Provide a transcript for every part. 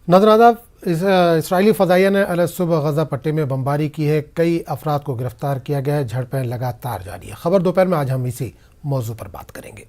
नाज़रीन, इसराइली फ़ज़ाइया ने अल-सुबह गज़ा पट्टी में बमबारी की है। कई अफराद को गिरफ्तार किया गया है। झड़पें लगातार जारी है। खबर दोपहर में आज हम इसी मौजू पर बात करेंगे।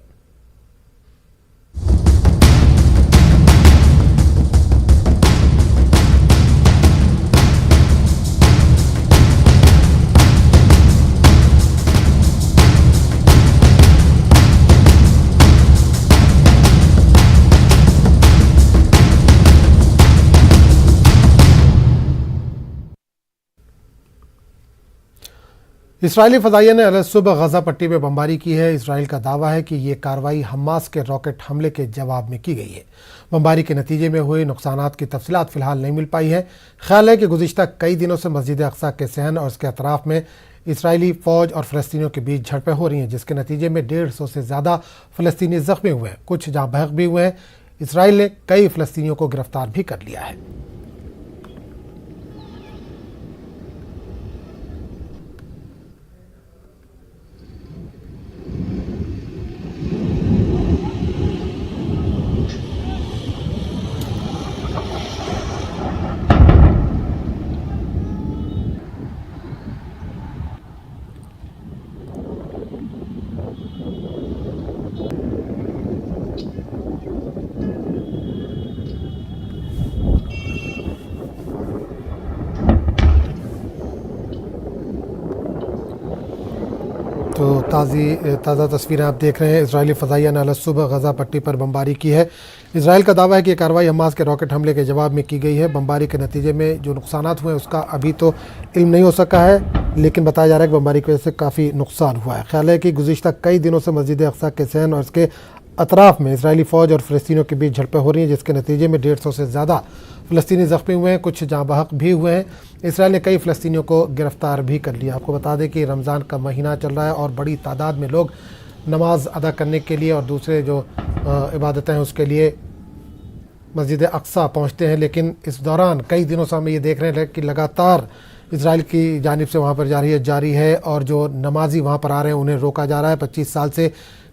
इसराइली फ़ज़ाइया ने अल-सुबह गज़ा पट्टी में बमबारी की है। इसराइल का दावा है कि ये कार्रवाई हमास के रॉकेट हमले के जवाब में की गई है। बमबारी के नतीजे में हुए नुकसानात की तफसीलात फ़िलहाल नहीं मिल पाई है। ख्याल है कि गुज़िश्ता कई दिनों से मस्जिद अक़सा के सहन और उसके अतराफ़ में इसराइली फ़ौज और फ़लस्तीनियों के बीच झड़पें हो रही हैं, जिसके नतीजे में 150 से ज़्यादा फ़लस्तीनी ज़ख्मी हुए हैं। कुछ जहाँ बहक भी हुए हैं। इसराइल ने कई फ़लस्तीनियों को गिरफ्तार भी कर लिया है। तो ताज़ा तस्वीरें आप देख रहे हैं। इजरायली फ़ज़ाइया ने अल-सुबह गज़ा पट्टी पर बमबारी की है। इसराइल का दावा है कि यह कार्रवाई हमास के रॉकेट हमले के जवाब में की गई है। बमबारी के नतीजे में जो नुकसानात हुए उसका अभी तो इल्म नहीं हो सका है, लेकिन बताया जा रहा है कि बमबारी की वजह से काफ़ी नुकसान हुआ है। ख्याल है कि गुज़िश्ता कई दिनों से मस्जिद अक़सा के सहन और इसके अतराफ़ में इसराइली फ़ौज और फ़लस्तीनियों के बीच झड़पें हो रही हैं, जिसके नतीजे में 150 से ज़्यादा फ़लस्तीनी ज़ख्मी हुए हैं। कुछ जाँ बहक भी हुए हैं। इसराइल ने कई फ़लस्तीनियों को गिरफ़्तार भी कर लिया। आपको बता दें कि रमज़ान का महीना चल रहा है और बड़ी तादाद में लोग नमाज अदा करने के लिए और दूसरे जो इबादतें हैं उसके लिए मस्जिद अक़सा पहुँचते हैं। लेकिन इस दौरान कई दिनों से हम ये देख रहे हैं कि लगातार इसराइल की जानिब से वहाँ पर जारी है और जो नमाजी वहाँ पर आ रहे हैं उन्हें रोका जा रहा है। 25 साल से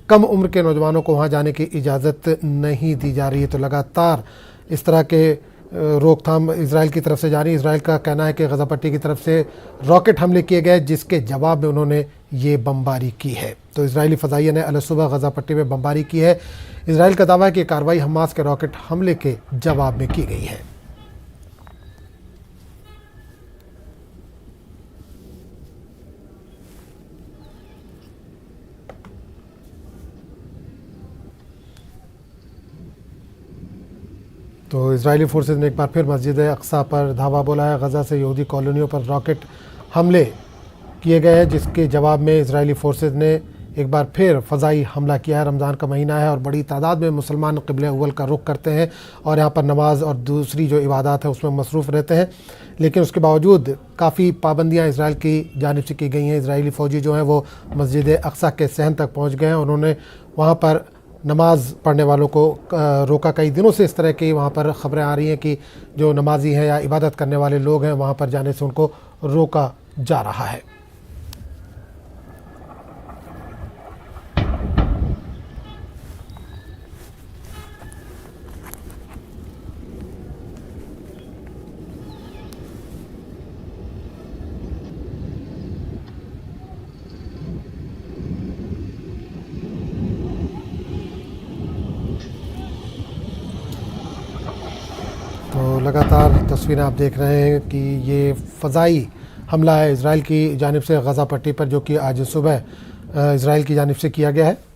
कम उम्र के नौजवानों को वहाँ जाने की इजाज़त नहीं दी जा रही है। तो लगातार इस तरह के रोकथाम इसराइल की तरफ से जारी। इसराइल का कहना है कि गज़ा पट्टी की तरफ से रॉकेट हमले किए गए, जिसके जवाब में उन्होंने ये बमबारी की है। तो इसराइली फ़ज़ाइया ने अल-सुबह गज़ा पट्टी में बमबारी की है। इसराइल का दावा है कि कार्रवाई हमास के रॉकेट हमले के जवाब में की गई है। तो इजरायली फोर्सेज ने एक बार फिर मस्जिद अक़सा पर धावा बोला है। गज़ा से यहूदी कॉलोनियों पर रॉकेट हमले किए गए हैं, जिसके जवाब में इजरायली फोर्सेज ने एक बार फिर फ़ज़ाई हमला किया है। रमज़ान का महीना है और बड़ी तादाद में मुसलमान क़िबला अव्वल का रुख करते हैं और यहाँ पर नमाज और दूसरी जो इबादत है उसमें मसरूफ़ रहते हैं। लेकिन उसके बावजूद काफ़ी पाबंदियाँ इसराइल की जानिब से की गई हैं। इसराइली फ़ौजी जो हैं वो मस्जिद अक़सा के सहन तक पहुँच गए हैं। उन्होंने वहाँ पर नमाज़ पढ़ने वालों को रोका। कई दिनों से इस तरह की वहाँ पर ख़बरें आ रही हैं कि जो नमाजी हैं या इबादत करने वाले लोग हैं वहाँ पर जाने से उनको रोका जा रहा है। तो लगातार तस्वीरें आप देख रहे हैं कि ये फ़ज़ाई हमला है इसराइल की जानिब से गज़ा पट्टी पर, जो कि आज सुबह इसराइल की जानिब से किया गया है।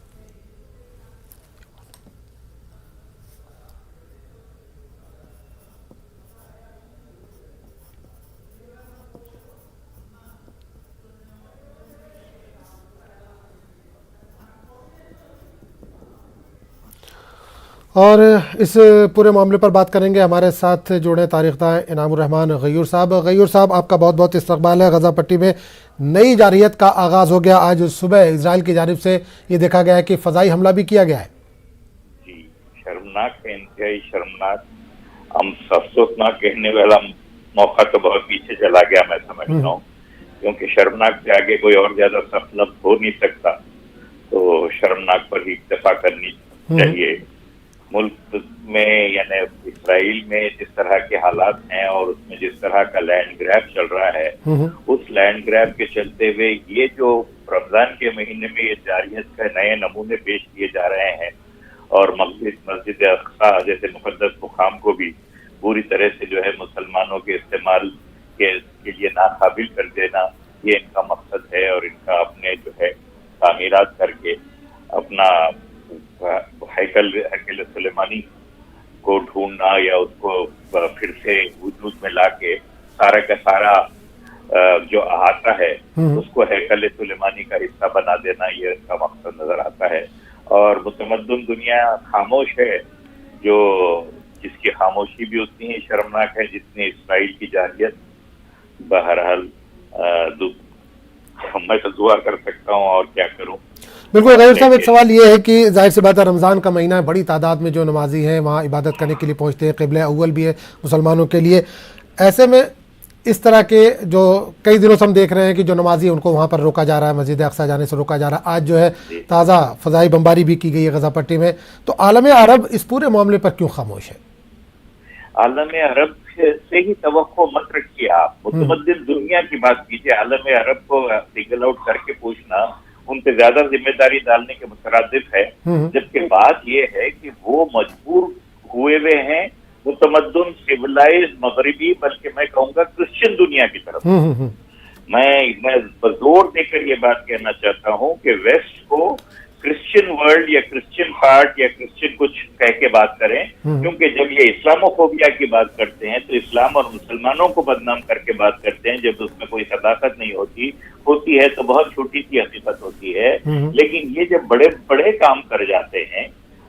और इस पूरे मामले पर बात करेंगे। हमारे साथ जुड़े तारीख़दान इनामुर रहमान गयूर साहब। गयूर साहब, आपका बहुत बहुत इस्तकबाल है। गज़ा पट्टी में नई जारहियत का आगाज़ हो गया। आज सुबह इसराइल की जानिब से ये देखा गया है कि फ़ज़ाई हमला भी किया गया है। जी, शर्मनाक है, इंतहाई शर्मनाक। हम अफसोसनाक कहने वाला मौका तो बहुत पीछे चला गया, मैं समझता हूँ, क्योंकि शर्मनाक से आगे कोई और ज्यादा सख्त लफ्ज़ हो नहीं सकता। तो शर्मनाक पर ही इक्तफा करनी चाहिए। मुल्क में यानी इसराइल में जिस तरह के हालात हैं और उसमें जिस तरह का लैंड ग्रैब चल रहा है, उस लैंड ग्रैब के चलते हुए ये जो रमजान के महीने में ये जारियत के नए नमूने पेश किए जा रहे हैं और मस्जिद अक्सा जैसे मुकद्दस मुकाम को भी पूरी तरह से जो है मुसलमानों के इस्तेमाल के लिए नाकाबिल कर देना, ये इनका मकसद है। और इनका अपने जो है तामीरात करके अपना हैकल सुलेमानी को ढूंढना या उसको फिर से वजूद में लाके सारा का सारा जो अहाता है उसको हैकल सुलेमानी का हिस्सा बना देना, ये इसका मकसद नजर आता है। और मुतमद्दुन दुनिया खामोश है, जो जिसकी खामोशी भी उतनी ही शर्मनाक है जितनी इसराइल की जारियत। बहरहाल मैं तो दुआ कर सकता हूँ और क्या करूँ। बिल्कुल गैर साहब, एक सवाल ये है कि जाहिर सी बात है रमज़ान का महीना है, बड़ी तादाद में जो नमाजी हैं वहाँ इबादत करने के लिए पहुँचते हैं, क़िबला अव्वल भी है मुसलमानों के लिए। ऐसे में इस तरह के जो कई दिनों से हम देख रहे हैं कि जो नमाजी उनको वहाँ पर रोका जा रहा है, मस्जिद अक्सा जाने से रोका जा रहा है। आज जो है ताज़ा फ़ज़ाई बमबारी भी की गई है गज़ा पट्टी में। तो आलम अरब इस पूरे मामले पर क्यों खामोश है? आलम अरब से ही तवक्को मत रखिए आप, मुतमद्दिन दुनिया की बात कीजिए। आलम अरब को सिंगल आउट करके पूछना उन पे ज्यादा जिम्मेदारी डालने के मुतरादिफ है, जबकि बात ये है कि वो मजबूर हुए हुए हैं मुतमद्दुन सिविलाइज्ड मगरिबी, बल्कि मैं कहूँगा क्रिश्चियन दुनिया की तरफ। मैं जोर देकर ये बात कहना चाहता हूँ कि वेस्ट को क्रिश्चियन वर्ल्ड या क्रिश्चियन पार्ट या क्रिश्चियन कुछ कह के बात करें, क्योंकि जब ये इस्लामोफोबिया की बात करते हैं तो इस्लाम और मुसलमानों को बदनाम करके बात करते हैं। जब उसमें कोई सदाकत नहीं होती है तो बहुत छोटी सी हकीकत होती है। लेकिन ये जब बड़े बड़े काम कर जाते हैं,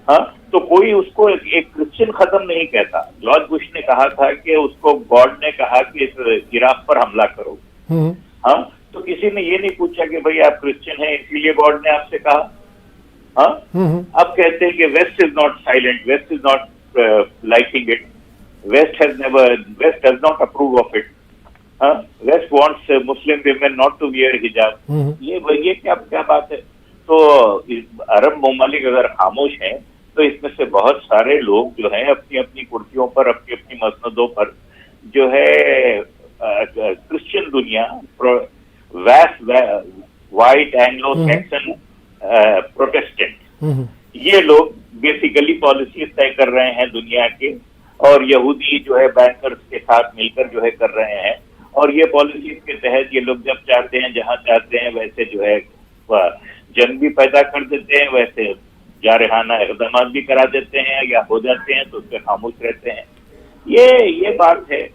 हाँ, तो कोई उसको एक क्रिश्चियन खत्म नहीं कहता। जॉर्ज बुश ने कहा था कि उसको गॉड ने कहा कि इस इराक पर हमला करो, हाँ, तो किसी ने ये नहीं पूछा कि भाई आप क्रिश्चियन हैं इसीलिए गॉड ने आपसे कहा। हाँ, अब कहते हैं कि west is not silent, west is not liking it, west does not approve of it, west wants Muslim women not to wear hijab. ये क्या बात है? तो अरब ममालिक अगर खामोश हैं तो इसमें से बहुत सारे लोग जो हैं अपनी अपनी कुर्सियों पर, अपनी अपनी मसनदों पर जो है क्रिश्चियन दुनिया, वाइट एंग्लो सैक्सन प्रोटेस्टेंट, ये लोग बेसिकली पॉलिसी तय कर रहे हैं दुनिया के, और यहूदी जो है बैंकर्स के साथ मिलकर जो है कर रहे हैं। और ये पॉलिसी के तहत ये लोग जब चाहते हैं जहां चाहते हैं वैसे जो है जंग भी पैदा कर देते हैं, वैसे जारहाना इक़दाम भी करा देते हैं या हो जाते हैं तो उस पर खामोश रहते हैं। ये बात है।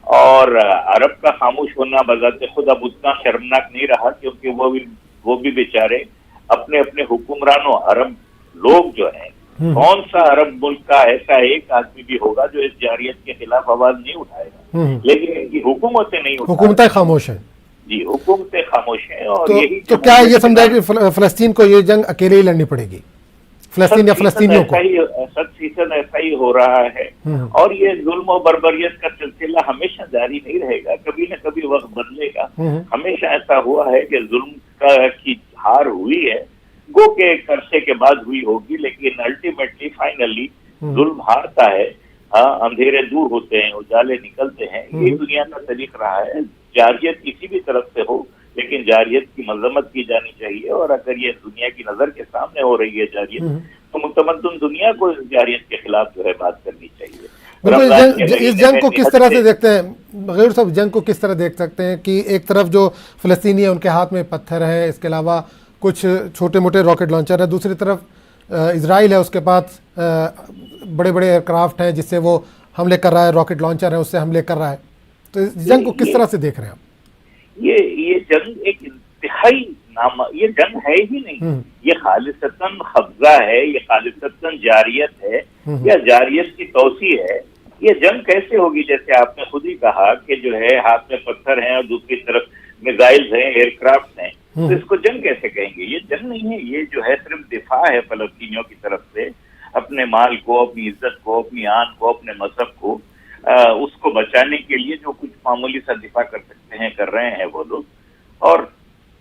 और अरब का खामोश होना बजाते खुद अब उतना शर्मनाक नहीं रहा, क्योंकि वो भी बेचारे अपने अपने हुक्मरानों, अरब लोग जो हैं, कौन सा अरब मुल्क का ऐसा एक आदमी भी होगा जो इस जारियत के खिलाफ आवाज नहीं उठाएगा, लेकिन इनकी हुकूमतें नहीं उठाएंगी। हुकूमतें खामोश है जी, हुकूमतें खामोश हैं। और तो क्या ये समझा कि फलस्तीन को ये जंग अकेले ही लड़नी पड़ेगी, फलस्तीन या फलस्तीनियों को? 100% ऐसा ही हो रहा है। और ये जुल्म और बर्बरियत का सिलसिला हमेशा जारी नहीं रहेगा, कभी न कभी वक्त बदलेगा। हमेशा ऐसा हुआ है कि जुल्म की हार हुई है, गो के एक अरसे के बाद हुई होगी, लेकिन अल्टीमेटली फाइनली जुल्म हारता है। हाँ, अंधेरे दूर होते हैं, उजाले निकलते हैं। ये दुनिया का तरीक रहा है। जारियत किसी भी तरफ से हो, लेकिन जारियत की मजम्मत की जानी चाहिए। और अगर ये दुनिया की नजर के सामने हो रही है जारियत, तो मुतमद्दुन दुनिया को इस जारियत के खिलाफ जो है बात करनी चाहिए। इस जंग को किस तरह से देखते हैं बगैर साहब, जंग को किस तरह देख सकते हैं कि एक तरफ जो फलस्तीनी है उनके हाथ में पत्थर है, इसके अलावा कुछ छोटे मोटे रॉकेट लॉन्चर है, दूसरी तरफ इजराइल है उसके पास बड़े बड़े एयरक्राफ्ट हैं जिससे वो हमले कर रहा है, रॉकेट लॉन्चर है उससे हमले कर रहा है। तो इस जंग को किस तरह से देख रहे हैं आप? ये जंग एक इंतहाई ये जंग है ही नहीं, ये खालिसतन कब्जा है, ये खालिसतन जारियत है या जारियत की तौसी है। ये जंग कैसे होगी? जैसे आपने खुद ही कहा कि जो है हाथ में पत्थर हैं और दूसरी तरफ मिसाइल्स हैं, एयरक्राफ्ट हैं, तो इसको जंग कैसे कहेंगे? ये जंग नहीं है, ये जो है सिर्फ दिफा है फलस्तीनियों की तरफ से अपने माल को, अपनी इज्जत को, अपनी आन को, अपने मजहब को, उसको बचाने के लिए जो कुछ मामूली सा दिफा कर सकते हैं कर रहे हैं वो लोग। और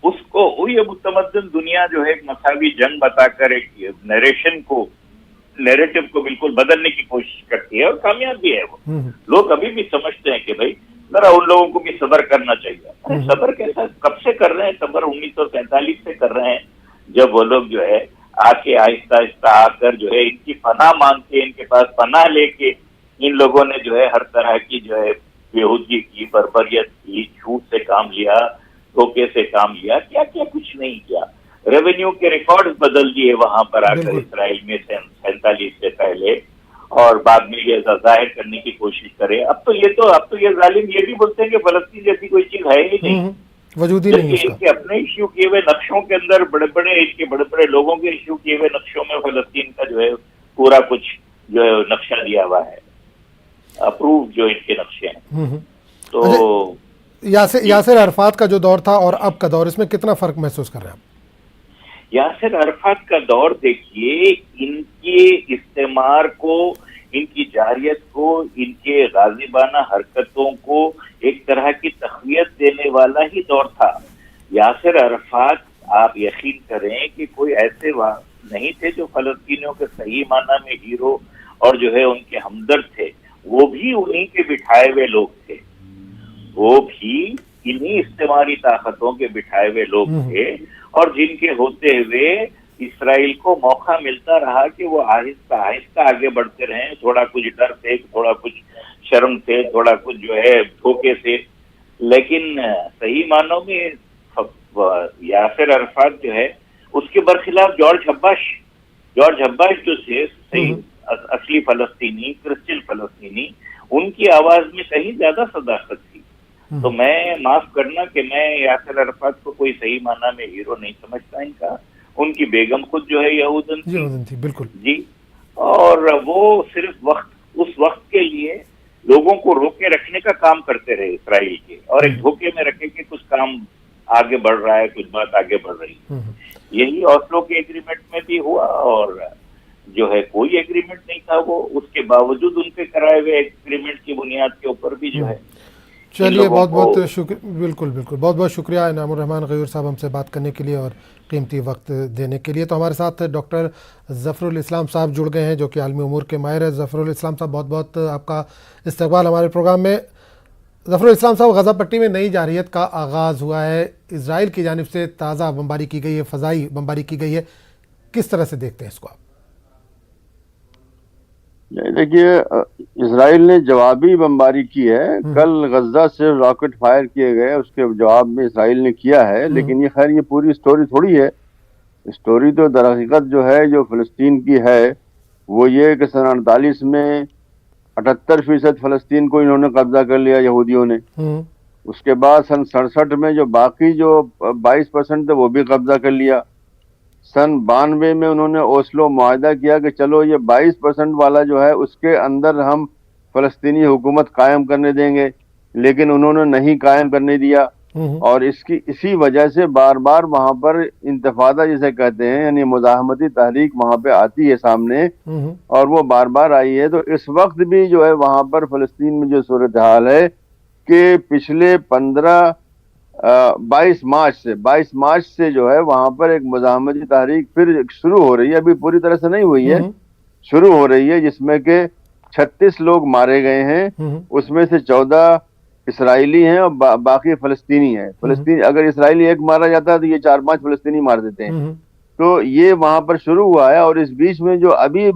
उसको ये मुतमद्दिन दुनिया जो है एक मसावी जंग बताकर एक नरेशन को नैरेटिव को बिल्कुल बदलने की कोशिश करती है और कामयाब भी है वो। लोग अभी भी समझते हैं कि भाई जरा उन लोगों को भी सब्र करना चाहिए। अरे सब्र कैसा, कब से कर रहे हैं सब्र? 1947 से कर रहे हैं, जब वो लोग जो है आके आहिस्ता आहिस्ता आकर जो है इनकी पनाह मांग के, इनके पास पनाह लेके इन लोगों ने जो है हर तरह की जो है बेहूदगी की, बर्बरियत की, झूठ से काम लिया, धोखे से काम लिया, क्या क्या कुछ नहीं किया। रेवेन्यू के रिकॉर्ड्स बदल दिए वहां पर आकर इसराइल में 47 से पहले, और बाद में ये जाहिर करने की कोशिश करे। अब तो ये जालिम ये भी बोलते हैं कि फलस्तीन जैसी कोई चीज है ही नहीं, वजूद ही नहीं है। इनके अपने इश्यू किए हुए नक्शों के अंदर बड़े बड़े लोगों के इश्यू किए हुए नक्शों में फलस्तीन का जो है पूरा कुछ जो है नक्शा दिया हुआ है, अप्रूव जो इनके नक्शे हैं। तो यासिर अरफात का जो दौर था और अब का दौर, इसमें कितना फर्क महसूस कर रहे हैं आप? यासिर अरफात का दौर देखिए, इनके इस्तेमार को, इनकी जारियत को, इनके गाजिबाना हरकतों को एक तरह की तक़वियत देने वाला ही दौर था। यासिर अरफात, आप यकीन करें कि कोई ऐसे नहीं थे जो फलस्तीनियों के सही माना में हीरो और जो है उनके हमदर्द थे। वो भी उन्हीं के बिठाए हुए लोग थे, वो भी इन्हीं इस्तेमाली ताकतों के बिठाए हुए लोग थे, और जिनके होते हुए इसराइल को मौका मिलता रहा कि वो आहिस्ता आहिस्ता आगे बढ़ते रहे, थोड़ा कुछ डर से, थोड़ा कुछ शर्म से, थोड़ा कुछ जो है धोखे से। लेकिन सही मानों में यासिर अरफात जो है, उसके बरखिलाफ जॉर्ज हब्बाश जो थे सही असली फलस्तीनी, क्रिश्चियन फलस्तीनी, उनकी आवाज में कहीं ज्यादा सदाकत थी। तो मैं, माफ करना कि मैं यासिर अरफात को कोई सही माना में हीरो नहीं समझता इनका। उनकी बेगम खुद जो है यहूदन थी, बिल्कुल जी, और वो सिर्फ उस वक्त के लिए लोगों को रोके रखने का काम करते रहे इसराइल के, और एक धोखे में रखे कि कुछ काम आगे बढ़ रहा है, कुछ बात आगे बढ़ रही है। यही ऑस्लो के एग्रीमेंट में भी हुआ, और जो है कोई एग्रीमेंट नहीं था वो, उसके बावजूद उनके कराए हुए एग्रीमेंट की बुनियाद के ऊपर भी जो है। चलिए, बहुत बहुत शुक्रिया, बिल्कुल बहुत बहुत शुक्रिया इनामुर रहमान गयूर साहब हमसे बात करने के लिए और कीमती वक्त देने के लिए। तो हमारे साथ डॉक्टर ज़फ़रुल इस्लाम साहब जुड़ गए हैं, जो कि आलमी उमूर के माहिर है। ज़फ़रुल इस्लाम साहब, बहुत बहुत आपका इस्तकबाल हमारे प्रोग्राम में। ज़फ़रुल इस्लाम साहब, गज़ा पट्टी में नई जारहियत का आगाज़ हुआ है, इसराइल की जानिब से ताज़ा बमबारी की गई है, फ़ज़ाई बमबारी की गई है, किस तरह से देखते हैं इसको आप? देखिए, इसराइल ने जवाबी बमबारी की है। कल गजा से रॉकेट फायर किए गए, उसके जवाब में इसराइल ने किया है। लेकिन ये खैर ये पूरी स्टोरी थोड़ी है। स्टोरी तो दरहकीकत जो है, जो फ़लस्तीन की है, वो ये कि सन 48 में 78% फ़लस्तीन को इन्होंने कब्जा कर लिया यहूदियों ने। उसके बाद सन 67 में जो बाकी जो 22% थे वो भी कब्जा कर लिया। सन 92 में उन्होंने ओस्लो मुआहदा किया कि चलो ये 22% वाला जो है उसके अंदर हम फ़लस्तीनी हुकूमत कायम करने देंगे, लेकिन उन्होंने नहीं कायम करने दिया। और इसी वजह से बार बार वहां पर इंतफादा जिसे कहते हैं, यानी मुज़ाहमती तहरीक वहां पे आती है सामने, और वो बार बार आई है। तो इस वक्त भी जो है वहां पर फ़लस्तीन में जो सूरत हाल है कि पिछले 22 मार्च से जो है वहां पर एक मुज़ाहमती तहरीक फिर शुरू हो रही है। अभी पूरी तरह से नहीं हुई है, शुरू हो रही है, जिसमें के 36 लोग मारे गए हैं। उसमें से 14 इसराइली हैं और बाकी फ़लस्तीनी हैं। फ़लस्तीनी, अगर इसराइली एक मारा जाता है तो ये 4-5 फ़लस्तीनी मार देते हैं। तो ये वहां पर शुरू हुआ है। और इस बीच में जो अभी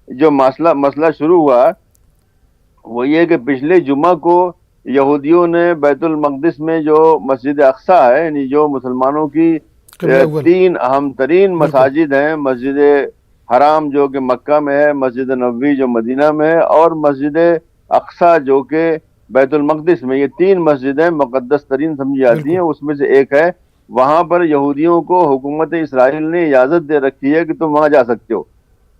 जो मसला शुरू हुआ वो ये कि पिछले जुमा को यहूदियों ने बैतुल मक़दिस में जो मस्जिद अक्सा है, यानी जो मुसलमानों की 3 अहम तरीन मसाजिद हैं, मस्जिद हराम जो कि मक्का में है, मस्जिद नबवी जो मदीना में है, और मस्जिद अक्सा जो कि बैतुल मक़दिस में, ये 3 मस्जिदें मुक़द्दस तरीन समझी जाती हैं। उसमें से एक है, वहां पर यहूदियों को हुकूमत इसराइल ने इजाज़त दे रखी है कि तुम वहां जा सकते हो।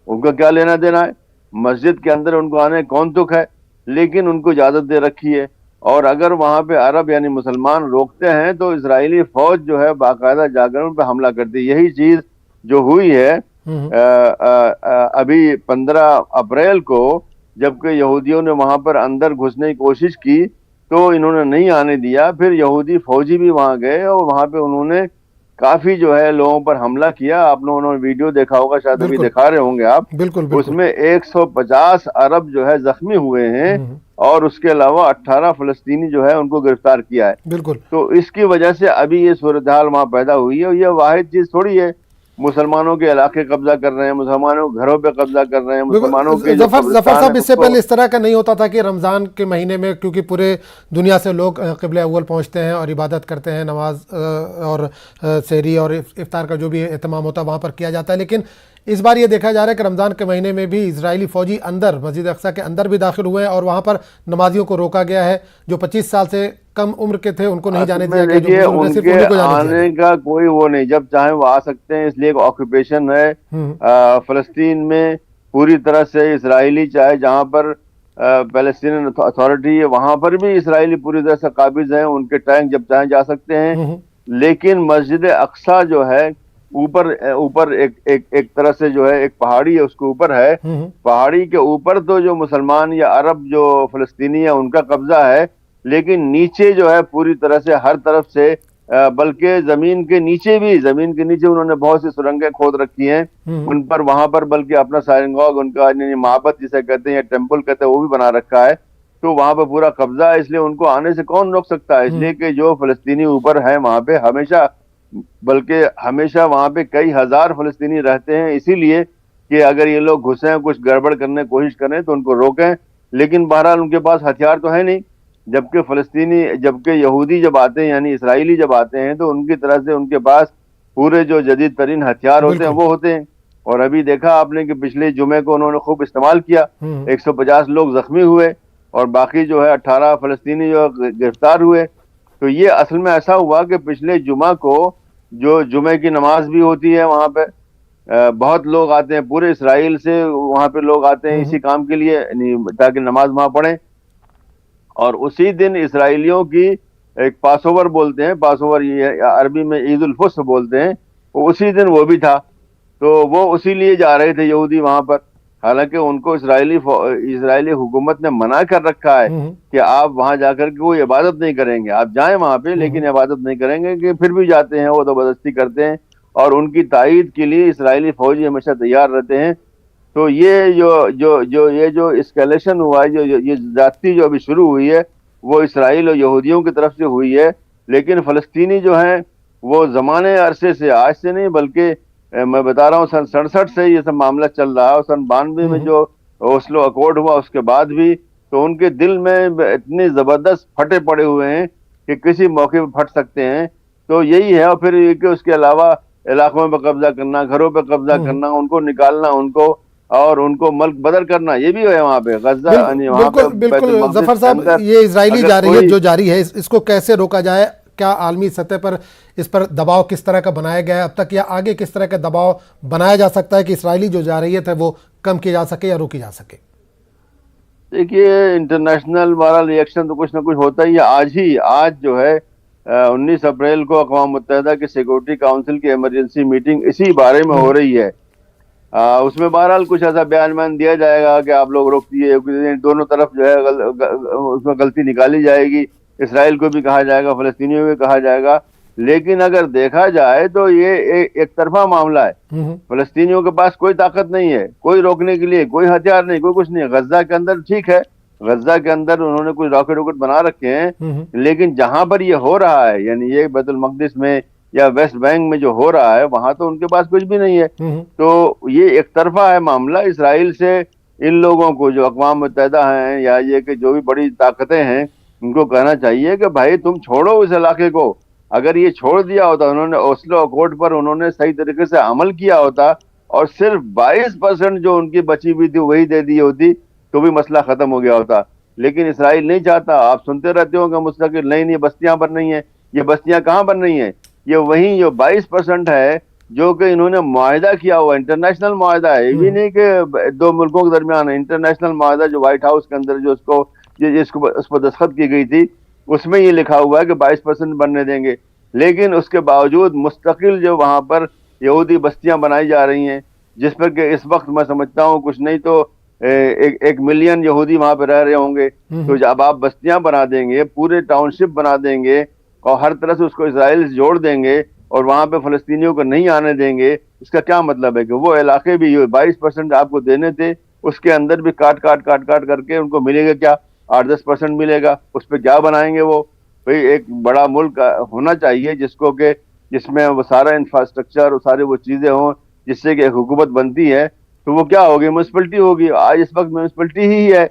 उनका क्या लेना देना है, मस्जिद के अंदर उनको आने कौन तुक है, लेकिन उनको इजाज़त दे रखी है। और अगर वहां पे अरब यानी मुसलमान रोकते हैं तो इजरायली फौज जो है बाकायदा जाकर उन पर हमला करती है। यही चीज जो हुई है अभी 15 अप्रैल को, जबकि यहूदियों ने वहां पर अंदर घुसने की कोशिश की तो इन्होंने नहीं आने दिया। फिर यहूदी फौजी भी वहां गए और वहां पे उन्होंने काफी जो है लोगों पर हमला किया। आप लोगों ने वीडियो देखा होगा, शायद अभी बिल्कुल दिखा रहे होंगे आप। बिल्कुल बिल्कुल। उसमें 150 अरब जो है जख्मी हुए हैं और उसके अलावा 18 फलस्तीनी जो है उनको गिरफ्तार किया है। बिल्कुल तो इसकी वजह से अभी ये सूरत हाल वहां पैदा हुई है। और ये वाहिद चीज थोड़ी है, मुसलमानों के इलाके कब्जा कर रहे हैं, मुसलमानों के घरों पे कब्जा कर रहे हैं, मुसलमानों के जो जफर कब्रिस्तान साहब, है इससे उसको। पहले इस तरह का नहीं होता था कि रमज़ान के महीने में, क्योंकि पूरे दुनिया से लोग क़िबला अव्वल पहुंचते हैं और इबादत करते हैं, नमाज और सहरी और इफ्तार का जो भी एहतमाम होता है वहाँ पर किया जाता है, लेकिन इस बार ये देखा जा रहा है कि रमज़ान के महीने में भी इजरायली फ़ौजी अंदर मस्जिद अक्सा के अंदर भी दाखिल हुए हैं और वहाँ पर नमाजियों को रोका गया है। जो 25 साल से कम उम्र के थे उनको नहीं जाने दिया गया, देखिए जो बुजुर्ग हैं, सिर्फ उनके उन्हीं को जाने दिया आने गया। का कोई वो नहीं, जब चाहे वो आ सकते हैं, इसलिए एक ऑक्यूपेशन है फलस्तीन में पूरी तरह से इसराइली। चाहे जहां पर पैलेस्टीनियन अथॉरिटी है वहां पर भी इसराइली पूरी तरह से काबिज हैं, उनके टैंक जब चाहे जा सकते हैं। लेकिन मस्जिद अक्सा जो है ऊपर ऊपर एक तरह से जो है एक पहाड़ी है, उसके ऊपर है। पहाड़ी के ऊपर तो जो मुसलमान या अरब जो फलस्तीनी है उनका कब्जा है, लेकिन नीचे जो है पूरी तरह से हर तरफ से बल्कि जमीन के नीचे उन्होंने बहुत सी सुरंगें खोद रखी हैं उन पर, वहां पर बल्कि अपना साइनगॉग, उनका माबद जिसे कहते हैं या टेम्पल कहते हैं, वो भी बना रखा है। तो वहां पर पूरा कब्जा है, इसलिए उनको आने से कौन रोक सकता है। इसलिए कि जो फलस्तीनी ऊपर है वहां पे हमेशा वहां पे कई हजार फलस्तीनी रहते हैं, इसीलिए कि अगर ये लोग घुसे कुछ गड़बड़ करने की कोशिश करें तो उनको रोकें। लेकिन बहरहाल उनके पास हथियार तो है नहीं, जबकि यहूदी जब आते हैं यानी इसराइली जब आते हैं तो उनकी तरह से उनके पास पूरे जो जदीद तरीन हथियार होते हैं वो होते हैं। और अभी देखा आपने कि पिछले जुमे को उन्होंने खूब इस्तेमाल किया, 150 लोग जख्मी हुए और बाकी जो है 18 फलस्तीनी जो गिरफ्तार हुए। तो ये असल में ऐसा हुआ कि पिछले जुमा को जो जुमे की नमाज भी होती है वहां पे बहुत लोग आते हैं, पूरे इसराइल से वहां पे लोग आते हैं इसी काम के लिए ताकि नमाज वहां पढ़ें। और उसी दिन इसराइलियों की एक पासओवर बोलते हैं, पासओवर ये अरबी में ईद उल फित्र बोलते हैं, वो उसी दिन वो भी था। तो वो उसी लिए जा रहे थे यहूदी वहां पर, हालांकि उनको इसराइली हुकूमत ने मना कर रखा है कि आप वहां जाकर के कोई इबादत नहीं करेंगे, आप जाएं वहां पे लेकिन इबादत नहीं करेंगे, कि फिर भी जाते हैं वो जबरदस्ती करते हैं और उनकी तायीद के लिए इसराइली फौजी हमेशा तैयार रहते हैं। तो ये जो एस्केलेशन हुआ है, ये ज्यादती जो अभी शुरू हुई है वो इसराइल और यहूदियों की तरफ से हुई है। लेकिन फलस्तीनी जो हैं वो जमाने अरसे से, आज से नहीं बल्कि मैं बता रहा हूँ सन 67 से ये सब मामला चल रहा है और सन 92 में जो ओस्लो अकॉर्ड हुआ उसके बाद भी, तो उनके दिल में इतने जबरदस्त फटे पड़े हुए हैं कि किसी मौके पर फट सकते हैं। तो यही है। और फिर कि उसके अलावा इलाकों पर कब्जा करना, घरों पर कब्जा करना, उनको निकालना, उनको मुल्क बदर करना, ये भी है वहाँ पे गजा। बिल्कुल बिल्कुल जफर साहब, ये इजरायली जारी है, इसको कैसे रोका जाए? क्या आलमी सतह पर इस पर दबाव किस तरह का बनाया गया है अब तक, या आगे किस तरह का दबाव बनाया जा सकता है कि इसराइली जो जारहियत है वो कम की जा सके या रोकी जा सके? देखिए इंटरनेशनल वाला रिएक्शन तो कुछ ना कुछ होता ही है। आज जो है 19 अप्रैल को अक़वाम मुत्तहिदा की सिक्योरिटी काउंसिल की इमरजेंसी मीटिंग इसी बारे में हो रही है। उसमें बहरहाल कुछ ऐसा बयान दिया जाएगा कि आप लोग रोक दिए, दोनों तरफ जो है उसमें गलती निकाली जाएगी, इसराइल को भी कहा जाएगा, फलस्तीनियों को भी कहा जाएगा। लेकिन अगर देखा जाए तो ये एक तरफा मामला है। फलस्तीनियों के पास कोई ताकत नहीं है, कोई रोकने के लिए कोई हथियार नहीं, कोई कुछ नहीं। गजा के अंदर ठीक है, गजा के अंदर उन्होंने कुछ रॉकेट बना रखे हैं, लेकिन जहां पर ये हो रहा है यानी ये बैतुल मक़दिस में या वेस्ट बैंक में जो हो रहा है वहां तो उनके पास कुछ भी नहीं है। तो ये एक तरफा है मामला। इसराइल से इन लोगों को जो अक़वाम मुत्तहिदा हैं या ये कि जो भी बड़ी ताकतें हैं उनको कहना चाहिए कि भाई तुम छोड़ो उस इलाके को। अगर ये छोड़ दिया होता, उन्होंने ओस्लो अकॉर्ड पर उन्होंने सही तरीके से अमल किया होता और सिर्फ 22% जो उनकी बची हुई थी वही दे दी होती तो भी मसला खत्म हो गया होता। लेकिन इसराइल नहीं चाहता। आप सुनते रहते हो कि मुस्तकिल नहीं बस्तियां बन रही हैं। ये बस्तियां कहाँ बन रही हैं? ये वही जो 22% है जो कि इन्होंने मुआहिदा किया हुआ, इंटरनेशनल मुआहिदा है, ये भी नहीं कि दो मुल्कों के दरमियान है, इंटरनेशनल मुआहिदा जो व्हाइट हाउस के अंदर जो उस पर दस्तखत की गई थी उसमें ये लिखा हुआ है कि 22% बनने देंगे। लेकिन उसके बावजूद मुस्तकिल जो वहां पर यहूदी बस्तियां बनाई जा रही हैं, जिस पर कि इस वक्त मैं समझता हूँ कुछ नहीं तो 1 मिलियन यहूदी वहां पर रह रहे होंगे। तो जब आप बस्तियां बना देंगे, पूरे टाउनशिप बना देंगे और हर तरह से उसको इसराइल से जोड़ देंगे, और वहां पे फलस्तीनियों को नहीं आने देंगे, इसका क्या मतलब है कि वो इलाके भी 22% आपको देने थे, उसके अंदर भी काट काट काट काट करके उनको मिलेगा क्या? 8-10% मिलेगा, उस पर क्या बनाएंगे वो? भाई एक बड़ा मुल्क होना चाहिए जिसमें वो सारा इंफ्रास्ट्रक्चर और सारी वो चीजें हों जिससे कि एक हुकूमत बनती है। तो वो क्या होगी? म्यूनसिपलिटी होगी। आज इस वक्त म्यूनसिपलिटी ही है।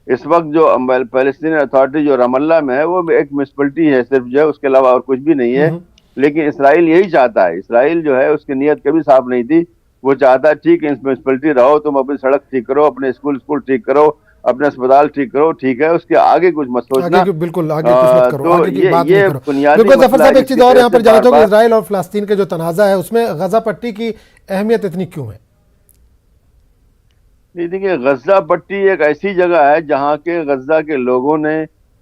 इस वक्त जो पैलेस्टीन अथॉरिटी जो रमल्ला में है वो एक म्यूनसिपलिटी है सिर्फ, जो है उसके अलावा और कुछ भी नहीं है। लेकिन इसराइल यही चाहता है। इसराइल जो है उसकी नीयत कभी साफ नहीं थी। वो चाहता है ठीक है म्यूनसिपलिटी रहो, तुम अपनी सड़क ठीक करो, अपने स्कूल ठीक करो, अपने अस्पताल ठीक करो, ठीक है, उसके आगे कुछ मत सोचना। बिल्कुल आगे कुछ मत करो, तो आगे की बात नहीं करो। बुनियादी बिल्कुल जफर साहब, एक चीज और यहाँ पर जानना चाहूंगा, इजराइल और फिलिस्तीन के जो तनाजा है उसमें गजा पट्टी की अहमियत इतनी क्यों है? नहीं, देखिए, गजा पट्टी एक ऐसी जगह है जहाँ के गजा के लोगों ने,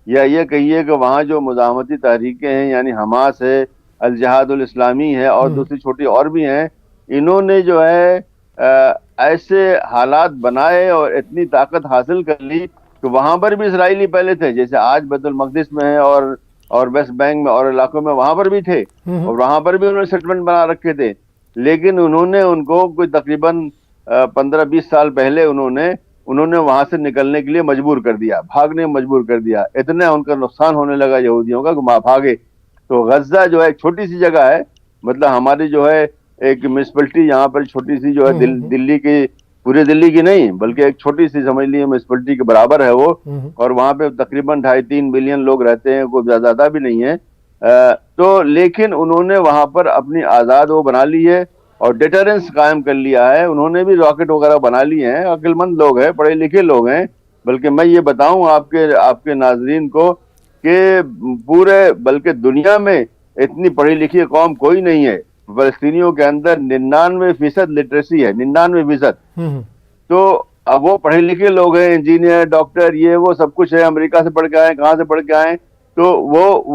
या ये कहिए कि वहाँ जो मुजामती तहरीकें हैं, यानी हमास है, अल जिहाद उल इस्लामी है और दूसरी छोटी और भी हैं, इन्होंने जो है ऐसे हालात बनाए और इतनी ताकत हासिल कर ली कि वहां पर भी इसराइली पहले थे, जैसे आज बैतुल मकदिस में है और वेस्ट बैंक में और इलाकों में वहां पर भी थे और वहां पर भी उन्होंने सेटलमेंट बना रखे थे। लेकिन उन्होंने उनको कोई तकरीबन 15-20 साल पहले उन्होंने वहां से निकलने के लिए मजबूर कर दिया, भागने में मजबूर कर दिया। इतना उनका नुकसान होने लगा यहूदियों का कि भागे। तो गजा जो है एक छोटी सी जगह है, मतलब हमारी जो है एक म्यूनसिपलिटी यहाँ पर छोटी सी जो है दिल्ली की, पूरे दिल्ली की नहीं बल्कि एक छोटी सी समझ लीजिए म्यूनसिपलिटी के बराबर है वो, और वहां पे तकरीबन 2.5-3 बिलियन लोग रहते हैं, कोई ज्यादा भी नहीं है। तो लेकिन उन्होंने वहां पर अपनी आजाद वो बना ली है और डिटरेंस कायम कर लिया है। उन्होंने भी रॉकेट वगैरह बना लिए हैं, अक्लमंद लोग हैं, पढ़े लिखे लोग हैं। बल्कि मैं ये बताऊं आपके नाजरीन को कि पूरे बल्कि दुनिया में इतनी पढ़ी लिखी कौम कोई नहीं है। फलस्तीनियों के अंदर 99% लिटरेसी है, 99%। तो अब वो पढ़े लिखे लोग हैं, इंजीनियर, डॉक्टर, ये वो सब कुछ है, अमेरिका से पढ़ के आए, कहाँ से पढ़ के आए। तो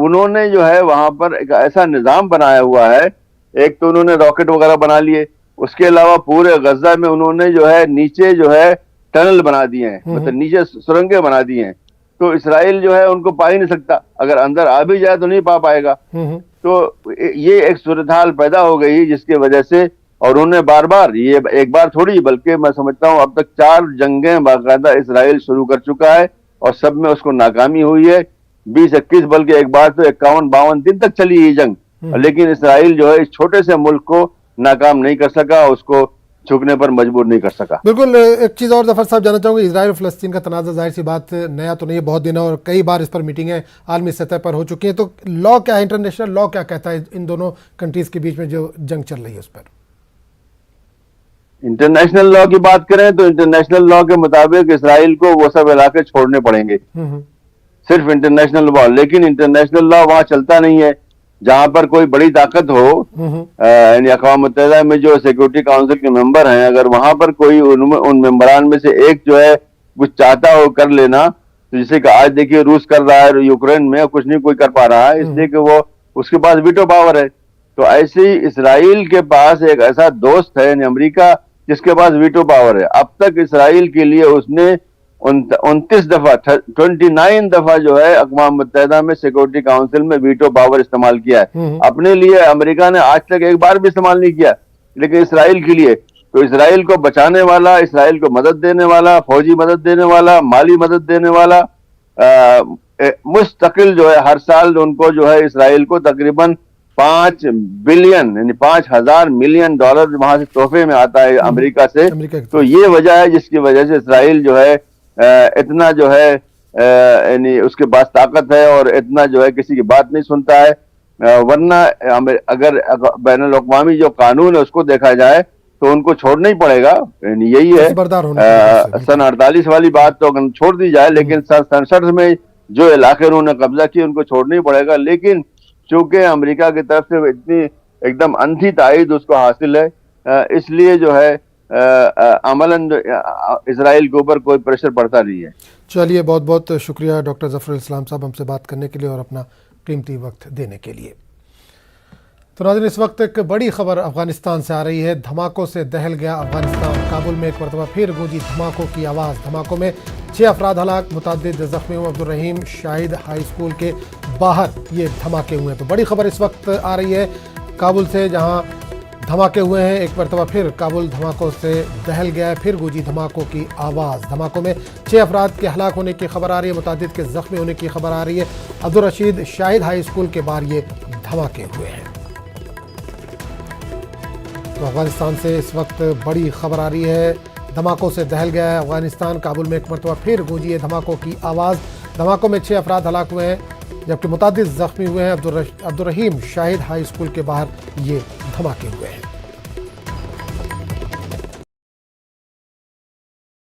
उन्होंने जो है वहां पर एक ऐसा निजाम बनाया हुआ है। एक तो उन्होंने रॉकेट वगैरह बना लिए, उसके अलावा पूरे गजा में उन्होंने जो है नीचे जो है टनल बना दिए हैं, मतलब नीचे सुरंगें बना दी हैं। तो इसराइल जो है उनको पा ही नहीं सकता, अगर अंदर आ भी जाए तो नहीं पा पाएगा। तो ये एक सूरत हाल पैदा हो गई जिसकी वजह से, और उन्होंने बार बार, ये एक बार थोड़ी बल्कि मैं समझता हूँ अब तक 4 जंगें बाकायदा इसराइल शुरू कर चुका है और सब में उसको नाकामी हुई है। 20-21 बल्कि एक बार तो 51-52 दिन तक चली ये जंग, लेकिन इसराइल जो है इस छोटे से मुल्क को नाकाम नहीं कर सका, उसको झुकने पर मजबूर नहीं कर सका। बिल्कुल। एक चीज़ और जफर साहब जानना चाहूँगा, इजराइल और फिलिस्तीन का तनाज़ा जाहिर सी बात नया तो नहीं है, बहुत दिन और कई बार इस पर मीटिंगें आलमी सतह पर हो चुकी हैं। तो लॉ क्या है, इंटरनेशनल लॉ क्या कहता है इन दोनों कंट्रीज़ के बीच में जो जंग चल रही है उस पर? इंटरनेशनल लॉ की बात करें तो इंटरनेशनल लॉ के मुताबिक इसराइल को वो सब इलाके छोड़ने पड़ेंगे, सिर्फ इंटरनेशनल लॉ। लेकिन इंटरनेशनल लॉ वहां चलता नहीं है। जहां पर कोई बड़ी ताकत हो, यानी अक़वाम मुत्तहिदा में जो सिक्योरिटी काउंसिल के मेंबर हैं, अगर वहां पर कोई उन मेंबरान में से एक जो है कुछ चाहता हो कर लेना, तो जैसे कि आज देखिए रूस कर रहा है यूक्रेन में, कुछ नहीं कोई कर पा रहा है, इसलिए कि वो उसके पास वीटो पावर है। तो ऐसे ही इसराइल के पास एक ऐसा दोस्त है, यानी अमेरिका, जिसके पास वीटो पावर है। अब तक इसराइल के लिए उसने 29 दफा 29 दफा जो है अक़वाम मुत्तहिदा में सिक्योरिटी काउंसिल में वीटो पावर इस्तेमाल किया है। अपने लिए अमेरिका ने आज तक एक बार भी इस्तेमाल नहीं किया, लेकिन इसराइल के लिए, तो इसराइल को बचाने वाला, इसराइल को मदद देने वाला, फौजी मदद देने वाला, माली मदद देने वाला, मुस्तकिल जो है हर साल उनको जो है इसराइल को तकरीबन 5 बिलियन यानी 5,000 मिलियन डॉलर वहां से तोहफे में आता है अमेरिका से। तो ये वजह है जिसकी वजह से इसराइल जो है इतना जो है यानी उसके पास ताकत है और इतना जो है किसी की बात नहीं सुनता है। वरना अगर बैनुल अक़वामी जो कानून है उसको देखा जाए तो उनको छोड़ना ही पड़ेगा, यानी यही है। सन 48 वाली बात तो छोड़ दी जाए, लेकिन सन 67 में जो इलाके उन्होंने कब्जा किए उनको छोड़ना ही पड़ेगा। लेकिन चूंकि अमेरिका की तरफ से इतनी एकदम अंधी तायद उसको हासिल है, इसलिए जो है अमलन इजराइल के ऊपर कोई प्रेशर पड़ता नहीं है। चलिए, बहुत बहुत शुक्रिया डॉक्टर ज़फ़रुल इस्लाम साहब हमसे बात करने के लिए और अपना कीमती वक्त देने के लिए। तो नाज़रीन, इस वक्त एक बड़ी खबर अफगानिस्तान से आ रही है। धमाकों से दहल गया अफगानिस्तान। काबुल में एक मरतबा फिर गूंजी धमाकों की आवाज़। धमाकों में 6 अफराद हलाक, मुतअद्दिद ज़ख्मी हुए। अब्दुल रहीम शाहिद हाई स्कूल के बाहर ये धमाके हुए हैं। तो बड़ी खबर इस वक्त आ रही है काबुल से जहां धमाके हुए हैं, एक मरतबा फिर काबुल धमाकों से दहल गया है, फिर गूंजी धमाकों की आवाज़। धमाकों में 6 अफराद के हलाक होने की खबर आ रही है, मुतादिद के जख्मी होने की खबर आ रही है। अब्दुल रशीद शाहिद हाई स्कूल के बाहर ये धमाके हुए हैं। तो अफगानिस्तान से इस वक्त बड़ी खबर आ रही है, धमाकों से दहल गया है अफगानिस्तान। काबुल में एक मरतबा फिर गूंजी है धमाकों की आवाज़। धमाकों में 6 अफराद हलाक हुए हैं, जबकि मुतादिद जख्मी हुए हैं। अब्दुल रहीम शाहिद हाई स्कूल के बाहर ये धमाके हुए हैं।